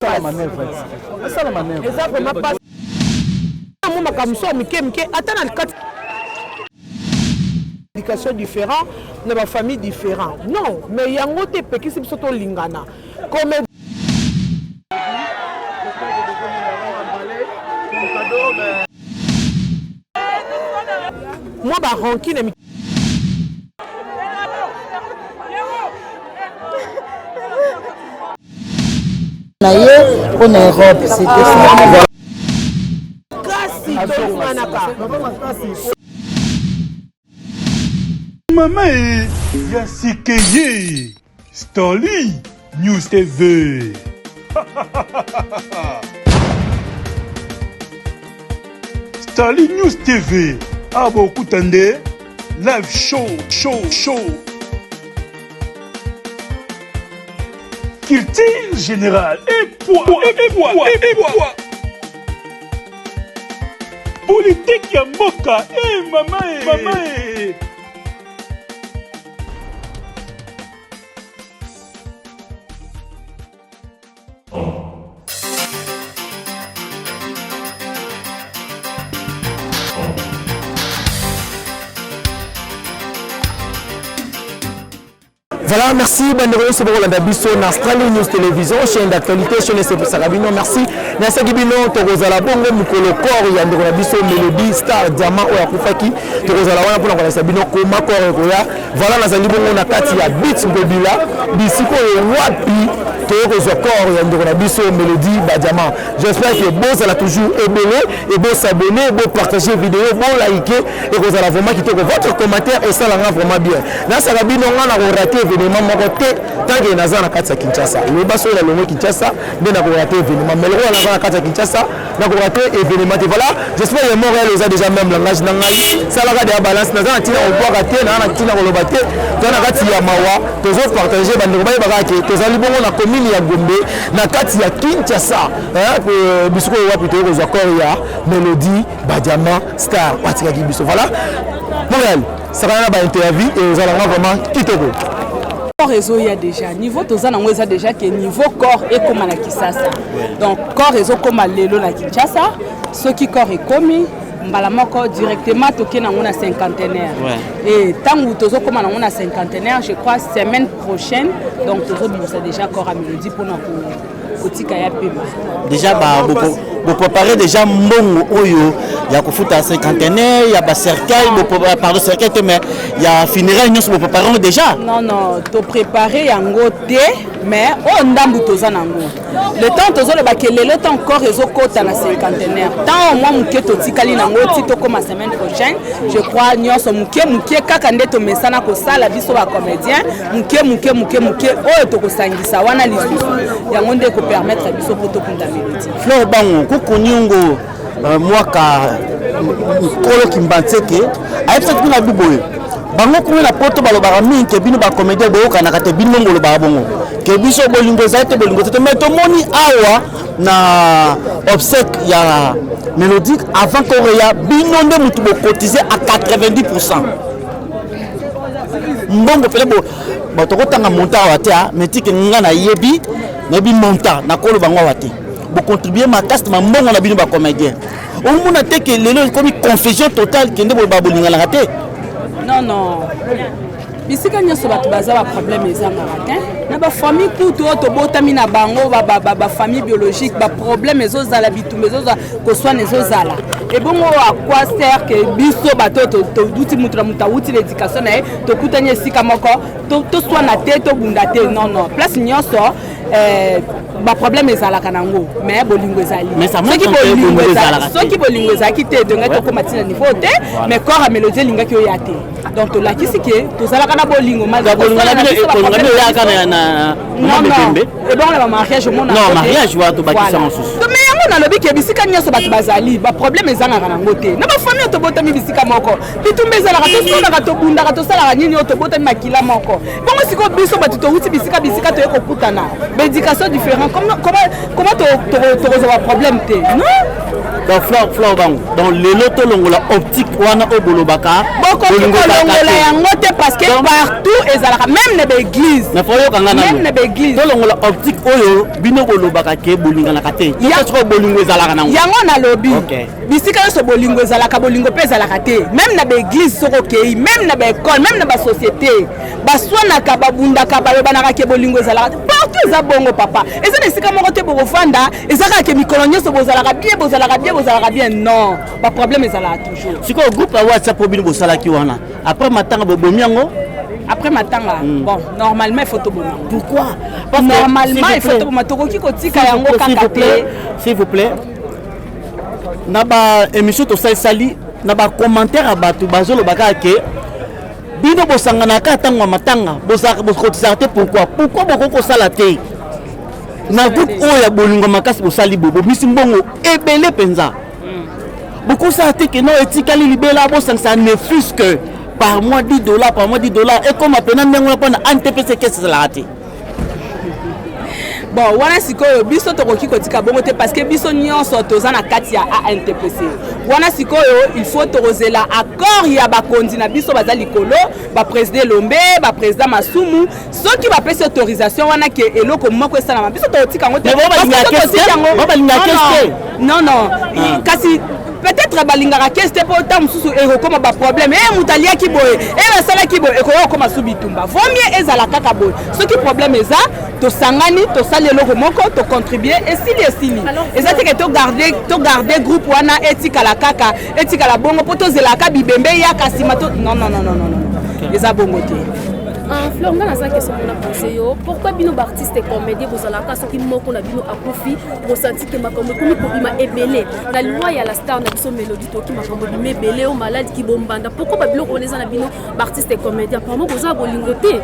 la manœuvre. Ça la manœuvre. Et ça vraiment pas. Moi makamso mike attends le quatre éducation différent, dans ma famille différent. Non, mais yango te pekisi biso to lingana. Comme moi ba rancune pour l'Europe, c'était ça. Maman Yasikeye Stoli News TV. Stoli News TV. Abo Kutande live show. Culture générale et poids. Politique ya mboka maman. Voilà, merci. C'est pour la Australie News Télévision, chaîne d'actualité, chaîne de Sarabino. Merci. Nasa Gibino, Torozala Bongo, Mukolo Kor, Yandro Biso, Mélodie, Star, Diamant, Oyakufaki, Torozala Wana pour la Sabino, Koma Kor, Koya. Voilà, Nazali Bongo, Nakati, Beats, Bobila, Bisiko et Wapi, Torozala Kor, Yandro Biso, Mélodie, Diamant. J'espère que bon, ça l'a toujours aimé, et bon s'abonner, bon partager la vidéo, bon liker, et vous allez vraiment quitter votre commentaire, et ça la rend vraiment bien. Nasa Gibino, on a raté événement mokote tant que naza na kati ya Kinshasa le baso la longo Kinshasa nde na ko rater événement mais le roi na kati ya Kinshasa na ko rater événement voilà j'espère que Montréal les a déjà même langage na ngai ça la de balance naza na tina ko rater na tina ko lobate to na kati ya mawa tozo partager bande ko ba ke tozali bongo na commune ya Gombe na kati ya Kinshasa hein bisuko wa plutôt ko zakor ya Mélodie Badiama Star patika ki biso voilà Montréal ça va na ba interview et vous allez vraiment kitoko réseau il y a déjà niveau tozana ngweza déjà que niveau corps et comme na Kinshasa donc corps réseau comme lelo na Kinshasa ceux qui corps est commis mbala moko directement toké na ngona cinquantenaire et tangu tozo comme na ngona cinquantenaire je crois semaine prochaine donc tozo bimisa déjà corps à Mélodie pour na kotika ya pema déjà vous préparez déjà mbongo oyo ya kofuta cinquantenaire ya ba cercueil pardon cercueil mais ya funérailles nous vous préparons déjà non to préparer yango té mais on ndambu toza nango le temps tozo le bakele le temps encore réseau kota na cinquantenaire tant au moins muke to tikali nango ti to comme semaine prochaine je crois nyonso muke kaka ndeto mesana ko sala biso ba comédien muke oyo to kosangisa wana lisusu yango nde ko permettre biso poto kunda Mélodie Fleur Bango kukunyungo mwaka kolo kimbanseke ayepsa kuna biboye bango kuna na poto balobaka mingi ke bino ba comédien boyoka na kate bino ngolo ba bongo ke biso bolingo zaite mais to moni awa na obsèque ya Mélodie avant korea bino nde mutu bo cotiser à 90%. Mbongo pele bo to kotanga monta wate mais tike nga na yebi monta na kolo bango wate bo contribuer ma caste ma mbongo na bino ba comédien on mona te que lelo comme confusion totale kende bo babolinga la raté non bisika nyonso bato baza ba problème ezangaka te na ba famille kutu oto botami na bango ba famille biologique ba problème ezozala bitumba ezozala koswana ezozala et bongo à quoi sert que biso bato to duti mutu na muta uti l'éducation na to kutanya esika moko to swana te to bunda te non place nyonso ba problème ezalaka nango mais bolingo ezali soki bolingo ezalaki te donga to komati na niveau te mais corps à Mélodie lingaki oya te donc to lakisi ke to zalaka na bolingo maza bolingo na et bon le mariage mon non mariage wa to bakisa mosusu to mais yango na lobi ke bisika nyonso bato bazali ba problème ezalaka nango te na ba famille to botami bisika moko bitumba ezalaka to sona to bunda to sala nini to botami makila moko bongo siko biso bato to uti bisika to yeko kutana éducation différente comment tu as un problème non donc fleur bango donc lelo to longola optique wana o bolobaka bokolongola yango te parce que partout ezalaka même na l'église na foyo kanga na même na l'église to longola optique oyo bino bolobaka ke bolinga na kate yako bolingo ezalaka nango yango na lobby bisika so bolingo ezalaka bolingo pe ezalaka te même na l'église soko kei même na école même na ba société baswanaka babundaka bayobanaka ke bolingo ezalaka partout eza bongo papa eza na esika moko te bokofanda ezalaka ke mikolo nyonso bozalaka bien non ba problème ezalaka toujours sikoyo groupe ya WhatsApp po bino bosalaki wana après matanga bobomi yango après matanga bon normalement il faut to bomba pourquoi parce normalement il faut to bomba tokoki kotika yango kaka te s'il vous plaît na ba émission to sali na ba commentaire à batu bazolo bakake bino bosangana ka tangwa matanga bosakotisa te pourquoi boko sala te na groupe oya bolingo makasi bosali bobo misi mbongo ebele penza beaucoup ça te que non etikali libela bosangisa ne fût que par mois $10 et comme appena ndengo pona NTPC qu'est-ce que ça te bon wana sikoyo biso tokoki kotika bongo te parce que biso nyonso toza na kati ya ANTPC wana sikoyo il faut torozela accord ya bakondi na biso baza likolo ba président Lombe ba président Masumu soki ba pesa autorisation wana ke eloko moko esala biso totika ngo te non kasi peut-être balingaka keste po ta mususu ekokoma ba problème mutalia ki boye basala ki boye ekokoma subitumba vaut mieux ezala kaka boye soki problème eza to sangani to sala eloko moko to contribuer esili ezati ke to garder groupe wana etika la kaka etika la bongo po to zelaka bibembe ya kasima to non eza bongo te Fleur, on a une question pour la penser. Pourquoi bino artistes et comédiens vous allez à ce qui moko na bino a profit pour sentir que ma comédie pour bima ébélé. La loi il y a la star na biso mélodie to qui ma comédie ébélé au malade qui bombanda. Pourquoi ba bilo connaissant na bino artistes et comédiens pour moi vous a bolingoté.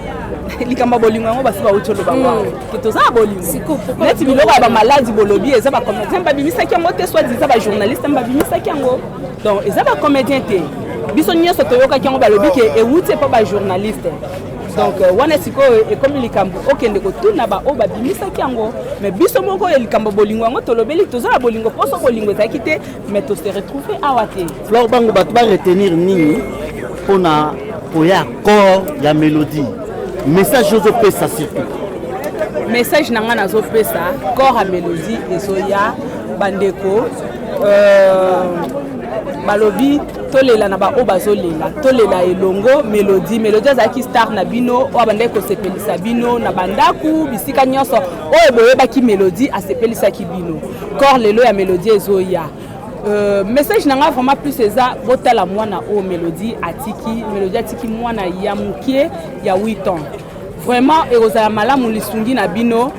Likamba bolingo ngo basi ba utolo ba wa. Kito za bolingo. Siko pourquoi net bilo ba malade bolobi eza ba comédien ba bimisa ki ngo te soit disant ba journaliste ba bimisa ki ngo. Donc eza ba comédien te. Biso nyeso toyoka ki ngo ba lobi ke e wuti pa ba journaliste. Donc wana siko et comme likambo okende ko tuna ba o ba bimisa kiango mais biso moko e likambo bolingo ngo tolobeli toza bolingo poso bolingo za kité mais to se retrouver awate Fleur bango ba retenir nini pona poya corps ya mélodie message ozo pesa surtout message nanga nazo pesa corps à mélodie ezoya bandeko balobi tolela na ba o bazolela tolela elongo mélodie azaki star na bino o abande ko sepelisa bino na bandaku bisika nyonso o eboyeba ki mélodie asepelisa ki bino corps lelo ya mélodie ezoya message nanga vraiment plus eza botala mwana o mélodie atiki mwana ya mukie ya 8 ans vraiment ezala malamu lisungi na bino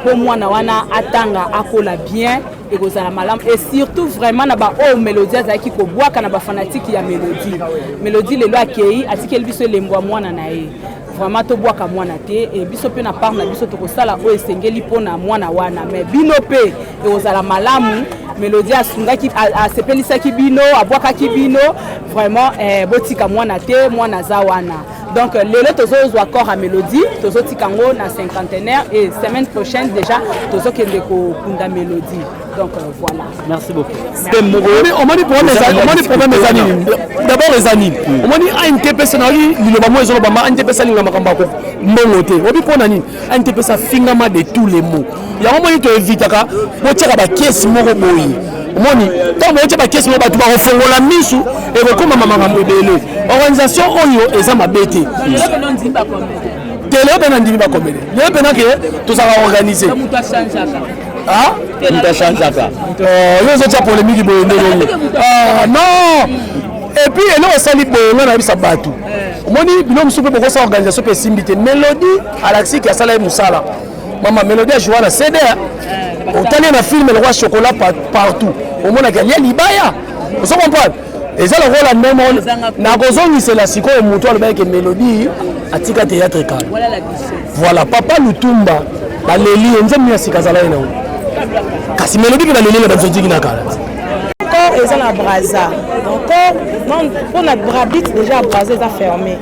po mwana wana atanga akola bien ekozala malamu et surtout vraiment na ba o mélodie azaki ko bwaka na ba fanatique ya mélodie lelo akei atikeli biso lembwa mwana na ye vraiment to bwaka mwana te et biso pe na part na biso to kosala o esengeli pona mwana wana mais bino pe ekozala malamu mélodie asungaki asepelisaki bino abwakaki bino vraiment botika mwana te mwana za wana donc lelo tozozwa accord à mélodie tozotika ngo na cinquantenaire et semaine prochaine déjà tozokende ko kunda mélodie donc voilà merci beaucoup on m'a dit problème les années d'abord les années on m'a dit ANTP sonali liloba mo ezolo ba ANTP salinga makamba ko mbongo te obi pona nini ANTP sa fingama de tous les mots ya mo ni to evitaka bo tshaka ba caisse moko boyi omoni tant bo tshaka caisse mo ba tuba kofongola misu e ko koma mama mbele organisation oyo eza mabete tele bena ndimi ba komele le bena ke to sa organiser ah mutachanjaka les autres polémiques non et puis elle osali boyonga na bisa batu omoni bino musupe boko sa organisation pe simbité mélodie alaxi qui a sala musala mama mélodie a joué na CD otali na film le roi chocolat partout omona que il libaya vous comprenez et ça le rôle même na kozongi c'est la siko muto alobaki que mélodie atika théâtre calme voilà papa Lutumba baleli nzembi ya sikazala ina kasi mélodie qui va leli na bazotiki na kala corps eza na braza donc pour notre brabit déjà braza eza fermé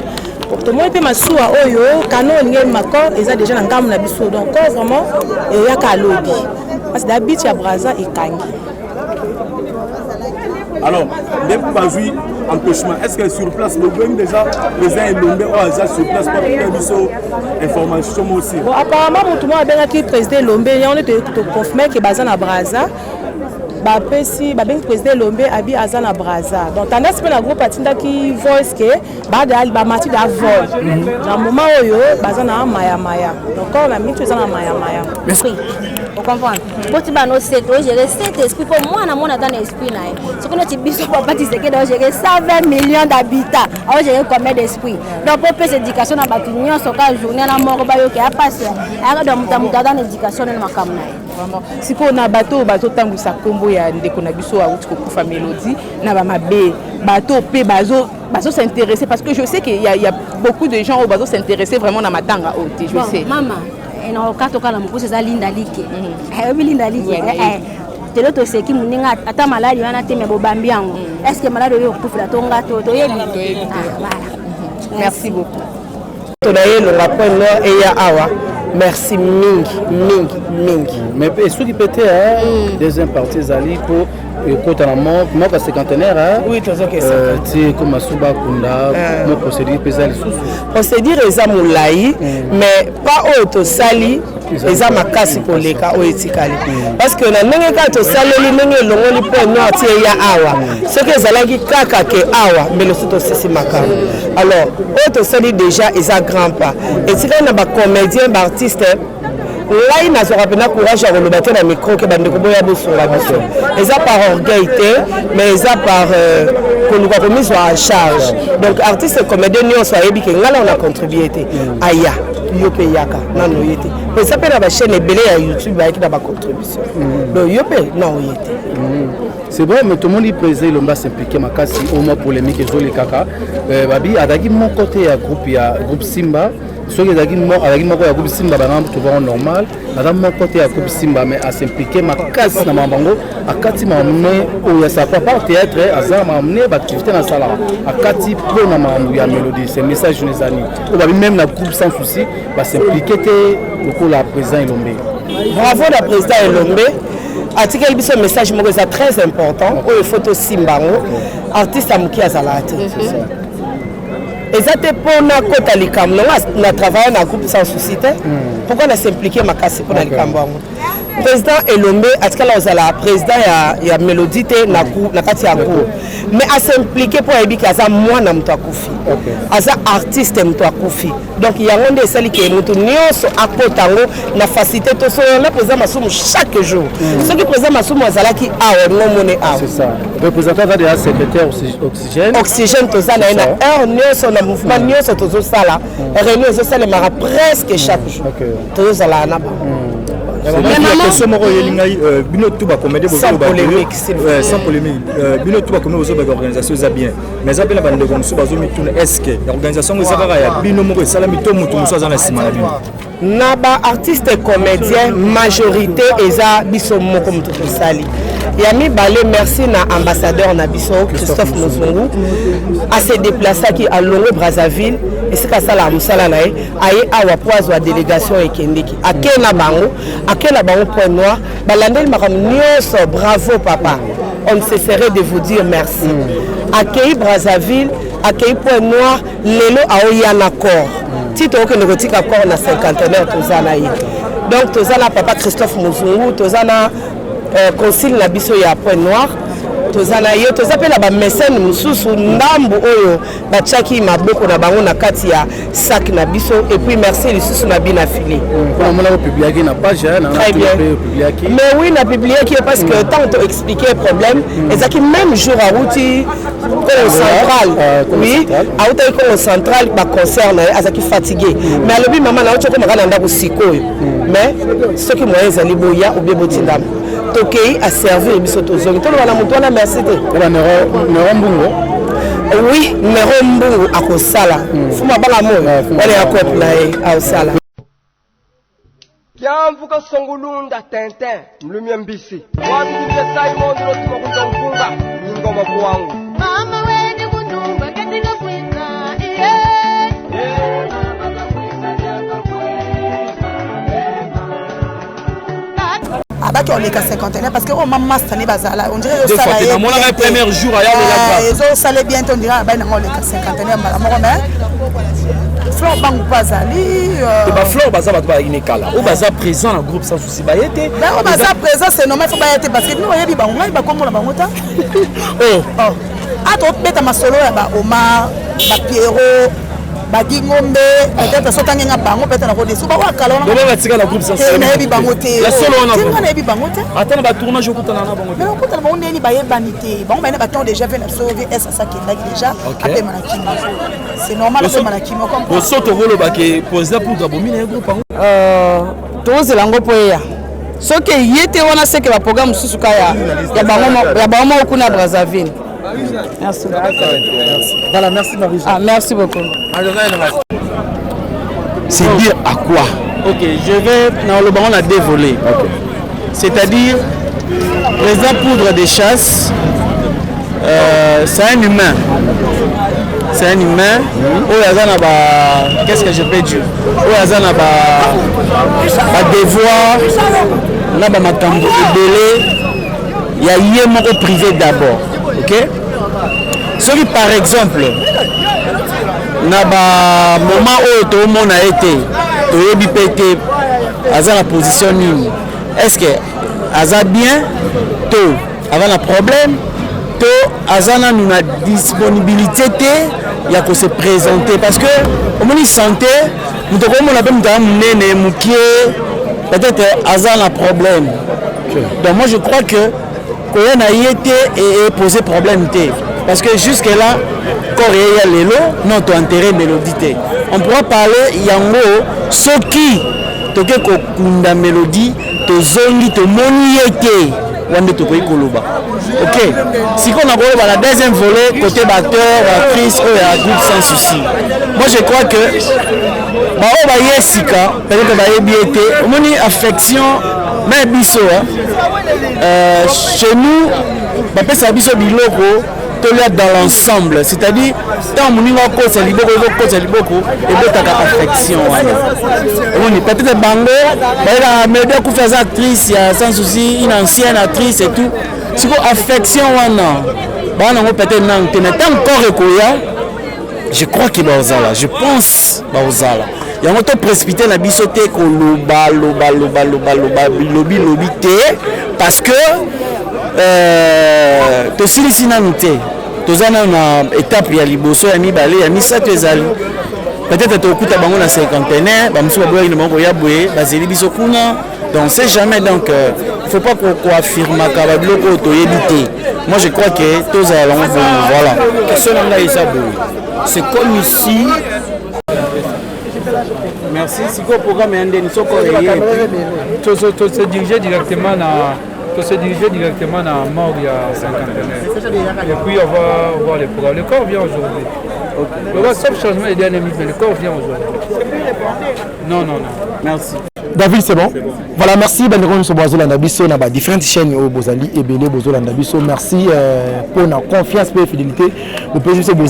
pour tout le monde peut masuwa oyo kano linge makor eza déjà na ngamu na biso donc corps vraiment ya ka lobby parce que la bit ya braza ekangi Alors, dès que pas joué empêchement, est-ce que sur place, vous avez déjà les uns et l'autre sur place pour faire des informations aussi? Bon, apparemment, tout le monde a bien acquis le président Lombe, on est confirmé que Bazan à Braza. Bapesi babeng président Lombe abi azana Braza. Donc tendance pe na groupe atinda ki voice que ba mati da vol. Dans moment oyo bazana maya. Donc on a mis tout ça na maya. Oui. Vous comprenez? Boti ba no set, o gérer cet esprit pour moi na mona dans l'esprit na. Ce que nous biso papa ti seke do gérer 120 millions d'habitants. O gérer combien d'esprit. Donc pour faire éducation na batu nyonso ka journée na moko ba yo ke a passer. Ara do muta dans l'éducation na makamna. Vraiment. Si on a bateau tangu sa combo ya ndeko na biso a uti kokufa Mélodie na ba mabe bateau pe bazo s'intéresser parce que je sais qu'il y a beaucoup de gens au bazo s'intéresser vraiment na matanga oti je sais. Maman, et na okato kala mpuso za linda like. Linda like. Telo to seki muninga ata maladi wana te me bobambi yango. Est-ce que maladi yo kufula tonga to yebi? Merci beaucoup. Tonaye le rapport noir et ya awa. Merci mingi. Mais est-ce qu'il peut être des impartis ali pour côté la mort moi cinquantenaire oui tout ça que ça tu comme Masuba Kunda mon procédure pesale sous procédure eza moulayi mais pas auto sali eza makasi koleka o etikali parce que na ndenge ka to saleli ndenge longoli po no tie ya awa ce que ezalaki kaka ke awa mais le soto sisi makamo alors auto sali déjà eza grand pas etikali na ba comédien ba artiste là, n'a pas courage à remettre dans le micro que bande ko boya boso la biso. Eza par orgueil mais eza par qu'on nous a remis en charge. Donc artiste comédien nous soit yebi que ngala on a contribué aya yope yaka nano yete. Mais ça peut la chaîne belé à YouTube avec da ba contribution. Donc yope non yete. C'est vrai mais tout le monde y présent l'omba s'impliquer makasi au moins polémique et zoli kaka. Babi adagi mon côté à groupe Simba. Ce qui est avec moi, groupe Simba, tout va normal. Madame, mon côté à groupe Simba, mais à s'impliquer, ma casse dans ma bango, à Kati m'a amené, où ça peut pas théâtre, à ça m'a amené, activité dans la salle. À Kati, pour ma mélodie, c'est un message les années. Ou même la groupe sans souci, va s'impliquer, le la président Elombe. Bravo la président Elombe. Article biso message mo c'est très important. O photo Simba, artiste amuki azalate. Et ça te pour na kota likam on a travaillé dans groupe sans souci pourquoi on a s'impliqué ma casse pour dans likam président Elombe atikala ozala président ya Mélodie te na kati ya cour mais a s'impliquer pour ebika za mwana mtu akufi aza artiste mtu akufi donc yango nde esali ke mutu nyonso akotango na facilité to so na président Masumu chaque jour ce qui président Masumu azalaki awa ngomone awa c'est ça représentant de la secrétaire oxygène to za na heure nyonso na mouvement nyonso tozo sala réunion zo sala mara presque chaque jour tozo sala na ba sans polémique, bino tout comme aux organisations ça bien mais ça bien bande comme ça est-ce que l'organisation vous avez bino moko salami to mutu muso za na sima na bino na ba artiste comédien majorité eza biso moko mutu sali Yami Balé, merci na ambassadeur na biso Christophe Mozungu à se déplacer à Longwe Brazzaville et c'est ça la musala na aye awa poazo a délégation ekendeki akena bango point noir balandeli makam nyonso bravo papa on ne cesserait de vous dire merci accueilli Brazzaville accueilli point noir lelo aoya na corps tito okende kotika corps na cinquantenaire tozana ye donc tozana papa Christophe Mozungu tozana consigne la biso ya point noir tozana yo tozapela ba mécène mususu ndambu oyo bachaki maboko na bango na kati ya sac na biso et puis merci lisusu na bina filé on m'a publié na page na publié mais oui na publié parce que tant to expliquer problème ezaki même jour à routi au central oui à routi au central ba concert na azaki fatigué mais alobi maman na otoko makana ndako sikoyo mais ce qui moyen zali boya ou bien botindam tokei a servir biso tozongi to na mutu na merci te Nerombungo oui Nerombungo akosala fuma bala mo wale yakop na e ausala Kiamvuka songulunda tenten mlumia mbisi watu sai mondo tuma kunga ngoma kwangu mama wewe kununga katika kuita abaki oleka cinquantenaire parce que o mama stane bazala on dirait ça la ye mon premier jour aya le la ça bien on dirait ba na oleka cinquantenaire mbala moko mais Flore bangu bazali ba Flore baza ba to ba kala o baza présent dans groupe sans souci ba yete o baza présent c'est normal faut ba yete parce que nous yebi bangu ngai ba komona bango ta oh ato beta masolo ya ba Omar ba Pierrot bagingombe peut-être sotangi nga bango peut-être na kodesu ba wakala on va tika na groupe sans na yebi bango te la solo on a tinga na yebi bango te attends ba tournage okutana na bango mais okutana bango neni ba yebani te bango ba temps déjà fait na sauver est ça qui est déjà après manakimi c'est normal que manakimi comme le soto volo ba ke poser pour gabomi na groupe bango tozela ngo poya soki yete wana seke ba programme susuka ya bango okuna Brazzaville. Merci. Voilà, merci Marie. Ah, merci beaucoup. C'est dire à quoi? Ok, je vais dans le baron la dévoler. Okay. C'est-à-dire, président poudre de chasse, c'est un humain. C'est un humain. Qu'est-ce que je peux dire? Devoir, il y a un privé d'abord. Ok? Celui par exemple, na ba moment où tout le monde a été, à la position nul. Est-ce que Aza bien, tout avant le problème, tout Azana nous a disponibilité, il y a que se présenter parce que au moins santé, nous devons peut-être Azana un problème. Donc moi je crois que quand on a été et posé problème parce que jusque là quand il y a les lots notre intérêt mélodie on pourra parler yango soki toke kokunda mélodie tozongi tomoni été wande tokoyi koloba ok si on a koloba la deuxième volet côté batteur actrice ou ya groupe sans souci moi je crois que bao ba yesika peut-être ba yebiete omoni affection mais biso chez nous bapesa biso biloko tolia dans l'ensemble c'est-à-dire tant moninga kosa liboko et botaka affection on peut-être bango baila media ku faire actrice ya sans souci une ancienne actrice et tout siko affection wana bana ngo peut-être nan tena tant encore ekoya je crois que bazala je pense bazala yango to précipité na biso te ko loba lobi te parce que tosilisi nanu te toza na étape ya liboso ya mibale ya misato ezali peut-être tokuta bango na cinquantenaire bamosusu baboyaki na bango ya boye bazeli biso kuna donc on sait jamais donc il faut pas koaffirmaka babiloko oyo toyebi te moi je crois que tozala bango voilà question na ngai eza boye c'est comme ici merci siko programme ya ndeni soko se diriger directement à la mort il y a 50 ans. Et puis on va voir les programmes. Le corps vient aujourd'hui. Okay. Le seul changement les dernières minutes, mais le corps vient aujourd'hui. Non. Merci. David, c'est bon? Voilà, merci. Bandekon Soboazola Nabiso, na différentes chaînes au Bozali et Belé Bozola Nabiso. Merci pour la confiance et la fidélité. Vous pouvez juste vous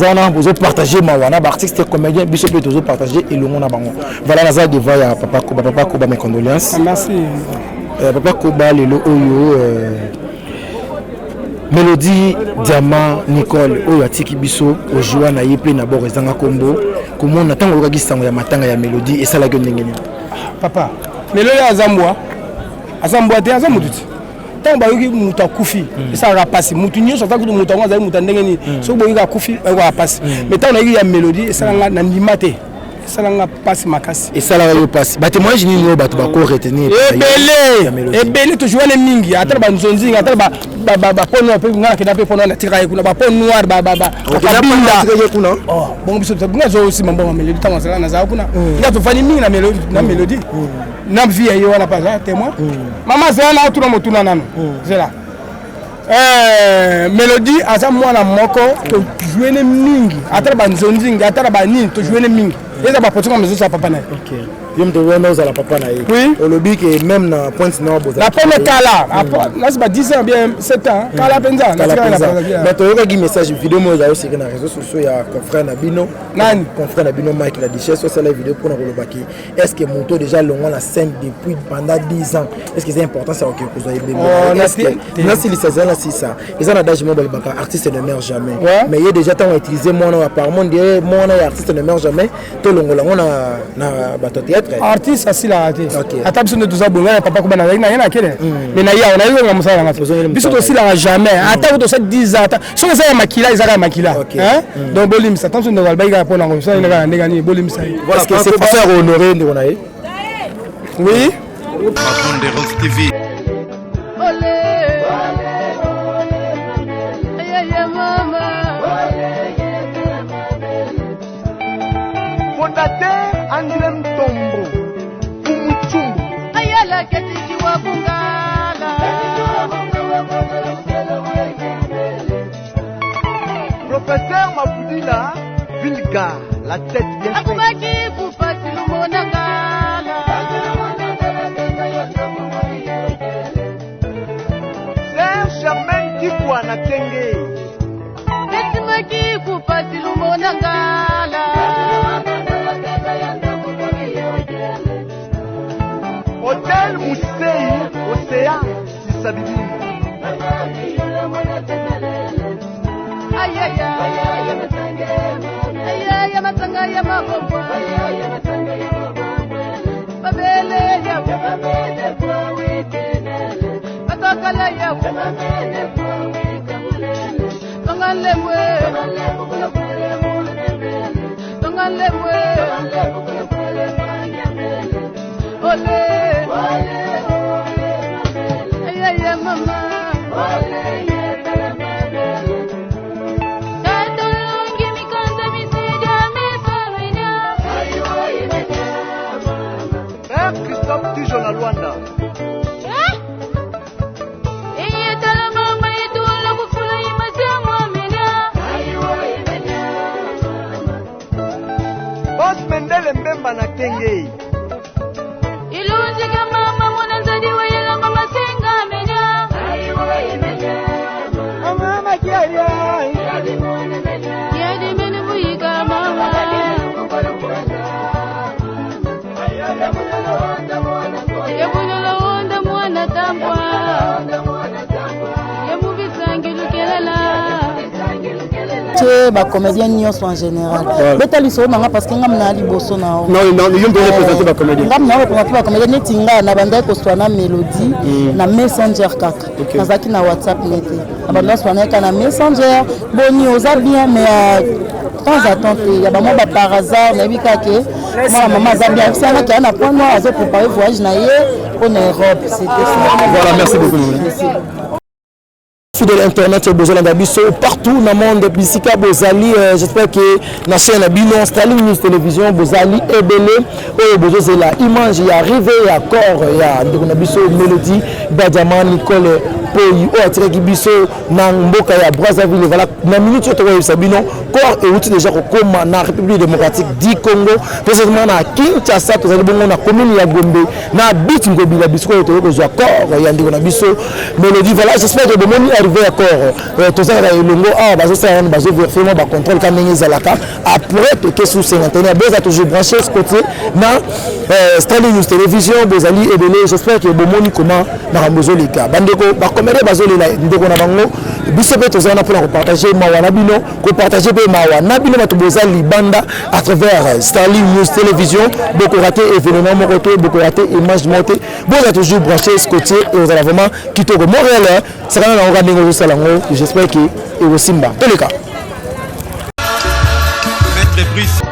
partager ma wana, artiste comédien, Biso peut toujours partager et le monde à bango. Voilà, la salle de voix à Papa Koba, mes condoléances. Merci. Papa Koba, Lelo Oyo, Mélodie, Diamant, Nicole, Oyo Atiki Biso, Ojoa na Yepe na Bor Ezanga Kombo, comment on attend le registre ya matanga ya Mélodie et ça la gueule n'engagement. Papa, Mélodie Azamboa te Azamututi. Tant bayoki muta kufi, ça va passer. Mutu nyo sota kutu muta ngwa za muta ndengeni. So boyoka kufi va passer. Mais tant on a eu ya Mélodie, ça nga na ndimate. Salanga passe makasi et ça la passe ba témoignage ni no ba to ba ko retenir ebele to jouer les mingi atala ba nzonzi atala ba pono pe ngala kida pe pono na tira kuna ba pono noir ba kuna oh bon biso bunga zo aussi mambo Mélodie tango sala na za kuna ya to fani mingi na Mélodie na vie yo wana pas témoin mama zela na tuna motuna nano zela Mélodie aza mwana moko to jouer les mingi atala ba nzonzi atala ba nini to jouer les mingi. Et ça va porter comme ça papa. OK. Yo mtowana ozala papa na ye. Oui. Au lobby que même na Pointe Nord boza. La première kala. Là c'est pas 10 ans bien 7 ans. Kala penza. Mais tu as un message vidéo moi j'ai aussi sur les réseaux sociaux il y a confrère Nabino. Nani? Confrère Nabino Mike la Duchesse sur la vidéo pour nous baki. Est-ce que Moto déjà longuement la scène depuis pendant 10 ans. Est-ce que c'est important ça OK que vous ayez bien. Non si les 16 ans là c'est ça. Ils ont un âge mobile baka artiste ne meurt jamais. Mais il y a déjà tant utilisé mon nom apparemment dire mon artiste ne meurt jamais. Tout le monde on a bateau théâtre. Artiste ça la raté. Attends besoin de tout ça bon papa ko bana na yana kele. Mais na ya on a eu un musala ngati. Biso aussi la jamais. Attends to 10 ans. So ça makila ils ont makila. Hein? Donc bolim ça tant de balba il pour na ça il na ngani bolim ça. Voilà que c'est pour faire honorer Ndikonaye. Oui. Makonde Rose TV. Fondateur André Mtombo Umuchungu ayala ketiki wa Bungala Professeur Mabudila Vilga la tête bien faite Akubaki kupati lumonangala Sœur Germaine Kikwana Kenge Etimaki kupati lumonangala Hôtel Mousseï, Océan, Sissabibi. Aïe aïe aïe, matanga ya mabomba. Babele ya Batakala ya Tongalemwe Tongalemwe Ole Aye mama Christophe Tijon à Luanda. Boss Mendele Mbemba na Kenge. Ilunzi kama mama nzadi wayela mama senga menya. Mama kiaya. Yadi mene buika mama. Yabunyala onda mwana tambwa. Yamubisangi lukelela. Ba comédien nyos en général. Beta liso nanga parce que ngam na liboso na o. Non, yom to représenter ba comédien. Ngam na représenter ba comédien netinga na banda ko swana mélodie na Messenger kaka. Nazaki na WhatsApp nete. Abanda swana na Messenger, boni oza bien mais temps à temps il y a ba par hasard na bika ke moi maman za bien ça na kana point noir azo préparer voyage na ye en Europe, c'était ça. Voilà, merci beaucoup. Fidèle internet Bozala Dabiso partout dans le monde Bisika Bozali j'espère que la chaîne Bino Starling News Télévision Bozali Ebele Bozo la image est arrivé à corps il y a Dabiso Mélodie Badiama Nicole Poyi o atire Biso na mboka ya Brazzaville voilà na minute to wa Sabino corps et outil déjà comme na République démocratique du Congo précisément na Kinshasa to zali bongo na commune ya Gombe na bit ngobila biso to ko zo corps ya ndiko na biso Mélodie voilà j'espère que bomoni arrivé à corps tout ça là longo ah bazo ça bazo vérifier ba contrôle quand ngi zalaka après to que sous cinquantenaire beza toujours branché ce côté na Starling News Télévision Bozali Ebele j'espère que bomoni comment na rambozo les gars bandeko ba comédie bazolela ndeko na bango biso pe tozana pour partager mawa na bino ko partager pe mawa na bino bato bozali banda à travers Starling News Télévision beaucoup raté événement mokoto beaucoup raté image montée boza toujours branché ce côté et vous allez vraiment quitter au Montréal c'est quand on regarde ngo salango j'espère que et au Simba tous les cas Maître Brice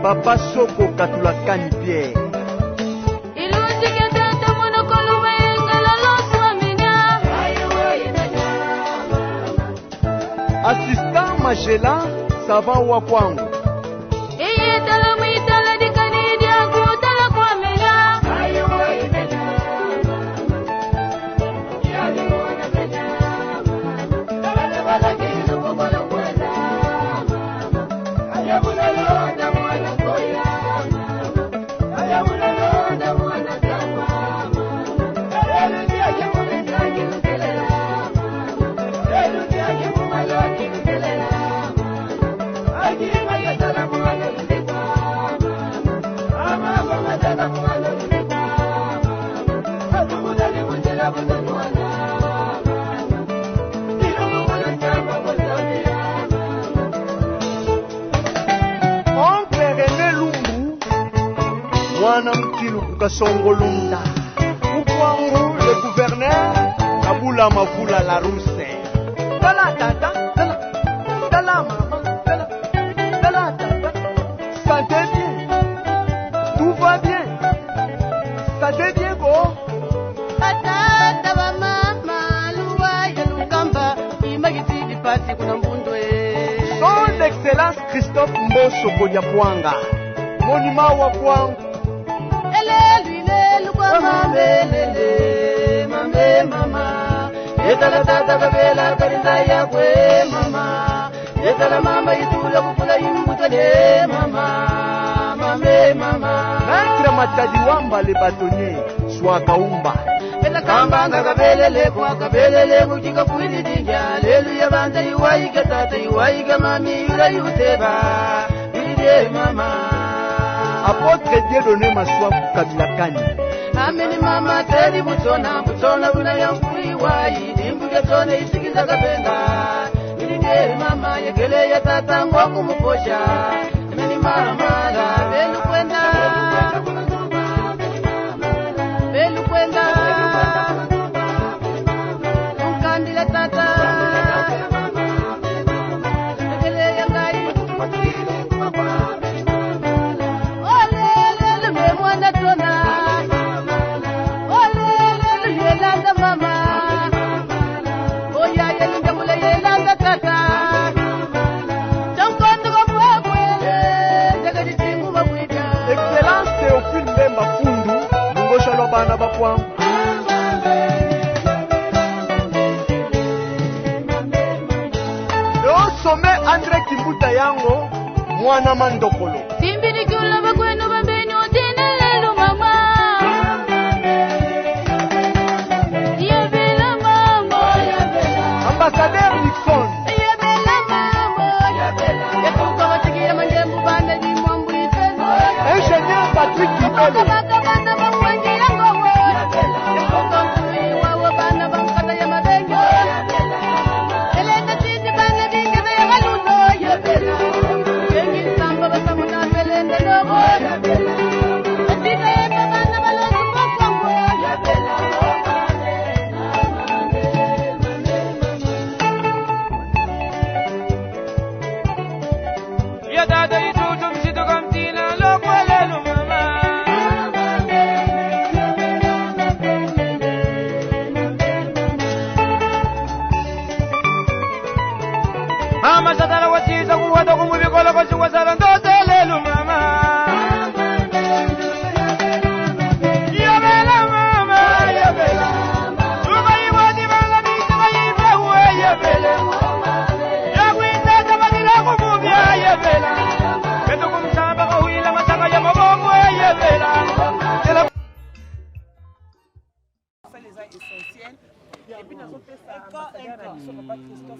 Papa Soko Katula Kani Pierre. Assistant Magella savant wa kwangu iyetala mwitala dikanidia kutala kwa mela mwana mkilu kukasongolunda ukwangu le gouverneur kabula mavula la ruse tala tata tala mama tala tata santé bien tout va bien santé bien go atata ba mama luwa ya lukamba imagitidi pasi kuna mbundwe son excellence Christophe Mboso Konyapwanga monument wa kwangu mambe mama yetala tata kabela karinda yakwe mama yetala mama itula kukula imbutale mama mambe mama Maître Matadi Wamba le bâtonnier soit kaumba bela kamba ngakabelele kwa kabelele kujika kwili dinja haleluya banda iwaika tata iwaika mami yura yuteba yuride mama apôtre Dieudonné Maswa Kabilakani ameni mama teri butona buna yankui wai dimbuge tone isikiza kapenga ilingeri mama yekele ya tata ngoku muposha ameni mama la belu kwenda unkandile tata yekele ya ngai olele me mwana tona Excellence Théophile Mbemba Fundu Mungosha Lobana Bakwangu Le haut sommet André Kimbuta Yango Mwana Mandokolo Timbiri kula bakwenu bambeni otene lelo mama Yabela mama Ambassadeur Nixon Yabela mama Yakuka watigira manjembu banda di mwambu ifeno Ingénieur Patrick Kibelo Banda bamwangi yango Yakuka mkui wawo banda bamkata ya mabengo Elenda titi banda dingebe ya waluno Yabela Yengi samba basamuna belende logo Yabela Atika yeba banda balozi mokwango Yabela Ya dada itutu msito kamtina lokwelelu mama Mama satara wachisa kuwata kumubikola kwa chuwa sara ndotelelu mama Yabela mama Yabela Tuka iwadi bala bita ibe uwe Yabela Yakwita tabadila kumubia Yabela Ketu kumsamba kahuila matanga ya mabongo Yabela Et puis, nous avons fait ça à Christophe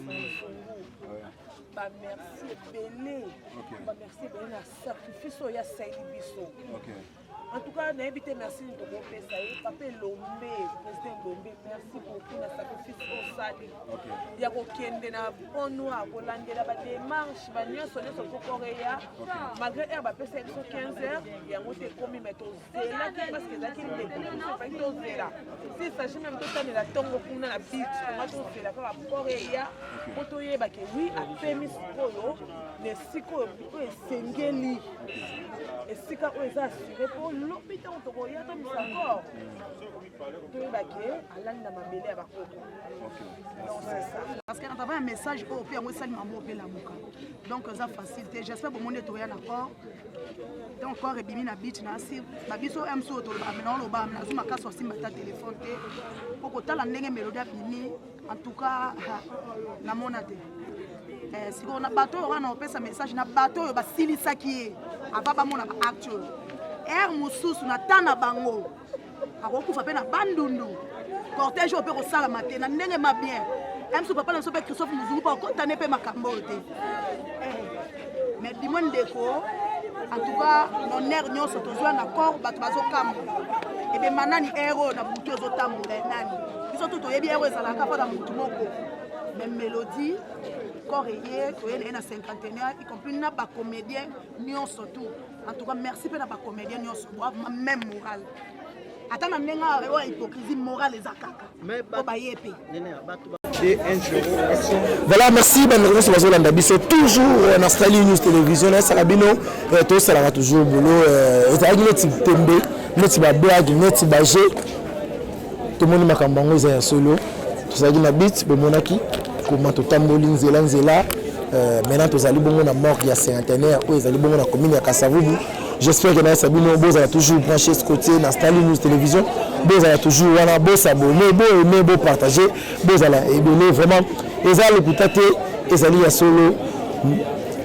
merci belé merci belé na sacrifice oyo ya saili biso en tout cas nayebite merci tokopesa ye papa elombe président elombe merci beaucoup na sacrifice osali ya kokende na pont noir kolandela badémarche banyonso nyonso kokoreya malgré heure bapesa biso 15 heures yango te ekomi me tozelaki parceke ezalaki ndeko efaki tozela si sagit même totanela ntongo kuna na bit konga tozela mpa bakoreya po toyebake wi apemi sikoyo na esika oyo esengeli esika oyo eza assure mpo lobi ntango tokoya tomisa encore toyebake alali na mabele ya bakoko parce que na travail ya message oyo mpe yango esalima mbo mpe lamuka donc eza facilité j'espère bomoni tokoya na corps donc corps ebimi na bit na asir babiso mso oyo tolobaka mena oloba nazwi makasi osimba ta telefone te mpo kotala ndenge melodi abimi en tout cas namona te sikoyo na bato oyo wana opesa message na bato oyo basilisaki ye ava bamona baacte oyo ere mosusu na ta na bango akokufa mpe na bandundu cortège oyo mpe kosalama te na ndenge mabien mso papa na biso mpe Christophe Muzungu mpo akotane mpe makambo oyo te mais dimo ndeko en tout cas nonere nyonso tozwa na corps bato bazokamba ebema nani ere oyo na butu ezotambola nani biso tu toyebi ere ezalaka mpo na motu moko mais mélodie corps eye toyena na cinquantenaire y compris na bacomédien nyonso tu en tout cas merci mpe na bacomédien nyonso boavema même moral ata na ndenge oyo hypocrisie morale eza kaka po baye mpe Voilà, merci. Nous sommes toujours dans Stali News Télévision. Salabino, tout ça va toujours boulot. Notre tembe, notre blague, notre bagé. Tout le monde m'a cambango est solo. Tout ça qui n'habite, bon monaki. Comment tout tambolin zela. Maintenant, tous allez bon na mort il y a cinquantenaire. Ils allez bon na commune à Kasavubu. J'espère que Sabino Boz a toujours branché ce côté dans Stali News Télévision. Boz a toujours wana beau s'abonner, beau aimer, beau partager. Boz a aimer vraiment. Ils ont le coutaté, ils allaient à solo.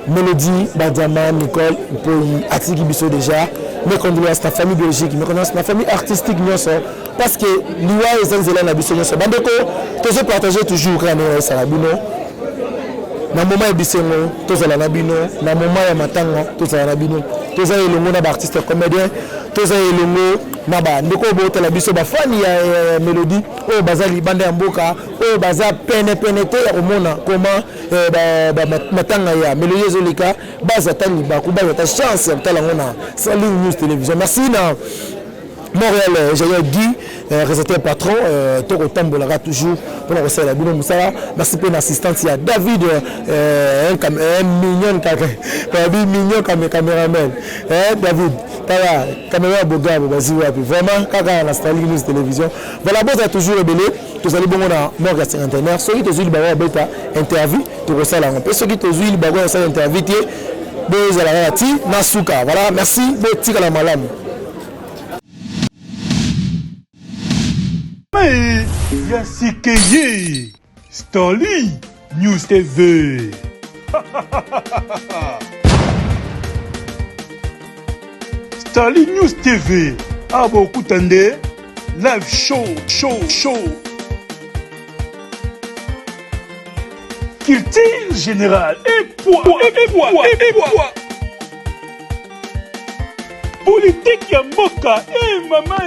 Mélodie, Badiama, Nicole, Poyi, Atiki Bisso déjà. Mes condoléances à la famille biologique, mes condoléances à la famille artistique. Parce que l'IA et Zanzela na Bisso. Bandeko, tous se partager toujours quand on est Salabino. Na moment ya bisengo tozala na bino na moment ya matanga tozala na bino tozala elongo na baartiste comédien tozala elongo na bandeko botala biso bafani ya mélodie oyo baza libanda ya mboka oyo baza pene te ya komona koma matanga ya mélodie ezoleka bazata libaku bazata chance ya kotala yango na Stali News Télévision. Merci na Montréal, j'ai Guy, réalisateur patron, Toko Tambolara toujours pour la recette la Bino Moussala. Merci pour l'assistance. Il y a David, un mignon caméraman. David, caméra Boga, vraiment, quand la Stali News Télévision. Voilà, bon, ça a toujours ébélé. Tous allez bon à Morgan Cinquantenaire. Ceux qui te suivent, ils bêta interview, tu reçois la rampe. Ceux qui te suivent, ils vont interview. Bon, à la rati, Nasuka. Voilà, merci. Bon, tika la malam. Yasikeye Stali News TV. Stali News TV. Abo Kutande live show. Culture générale et poids. Politique ya mboka. Mama.